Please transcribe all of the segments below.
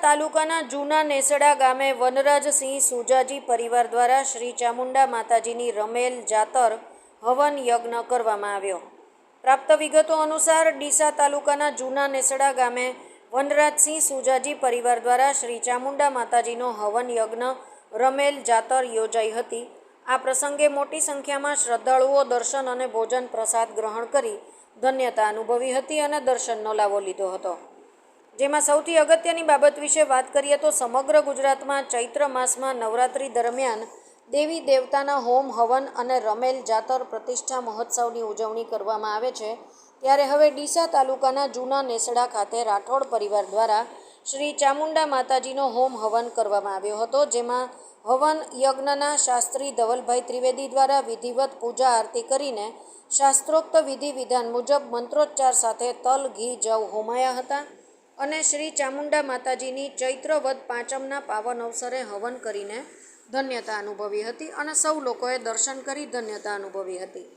તાલુકાના જૂના નેસડા ગામે વનરાજસિંહ સુજાજી પરિવાર દ્વારા શ્રી ચામુંડા માતાજીની રમેલ જાતર હવન યજ્ઞ કરવામાં આવ્યો. પ્રાપ્ત વિગતો અનુસાર ડીસા તાલુકાના જૂના નેસડા ગામે વનરાજસિંહ સુજાજી પરિવાર દ્વારા શ્રી ચામુંડા માતાજીનો હવન યજ્ઞ રમેલ જાતર યોજાઈ હતી. આ પ્રસંગે મોટી સંખ્યામાં શ્રદ્ધાળુઓ દર્શન અને ભોજન પ્રસાદ ગ્રહણ કરી ધન્યતા અનુભવી હતી અને દર્શનનો લાભો લીધો હતો. જેમાં સૌથી અગત્યની બાબત વિશે વાત કરીએ તો સમગ્ર ગુજરાતમાં ચૈત્ર માસમાં નવરાત્રિ દરમિયાન દેવી દેવતાના હોમ હવન અને રમેલ જાતર પ્રતિષ્ઠા મહોત્સવની ઉજવણી કરવામાં આવે છે. ત્યારે હવે ડીસા તાલુકાના જૂના નેસડા ખાતે રાઠોડ પરિવાર દ્વારા શ્રી ચામુંડા માતાજીનો હોમ હવન કરવામાં આવ્યો હતો. જેમાં હવન યજ્ઞના શાસ્ત્રી ધવલભાઈ ત્રિવેદી દ્વારા વિધિવત પૂજા આરતી કરીને શાસ્ત્રોક્ત વિધિ વિધાન મુજબ મંત્રોચ્ચાર સાથે તલ ઘી જવ હોમાયા હતા અને શ્રી ચામુંડા માતાજીની ચૈત્ર વદ પાંચમના પાવન અવસરે હવન કરીને ધન્યતા અનુભવી હતી અને સૌ લોકોએ દર્શન કરી ધન્યતા અનુભવી હતી.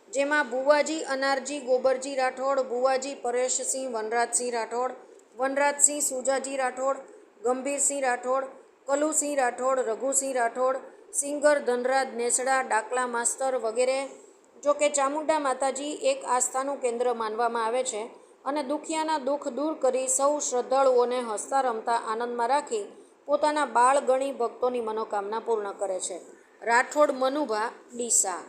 જેમાં બુવાજી અનારજી ગોબરજી રાઠોડ, બુવાજી પરેશસિંહ વનરાજસિંહ રાઠોડ, વનરાજસિંહ સુજાજી રાઠોડ, ગંભીરસિંહ રાઠોડ, કલુસિંહ રાઠોડ, રઘુસિંહ રાઠોડ, સિંગર ધનરાજ નેસડા, ડાકલા માસ્તર વગેરે. જોકે ચામુંડા માતાજી એક આસ્થાનું કેન્દ્ર માનવામાં આવે છે અને દુખિયાના દુઃખ દૂર કરી સૌ શ્રદ્ધાળુઓને હસતા રમતા આનંદમાં રાખી પોતાના બાળ ગણી ભક્તોની મનોકામના પૂર્ણ કરે છે. રાઠોડ મનુભા, ડીસા.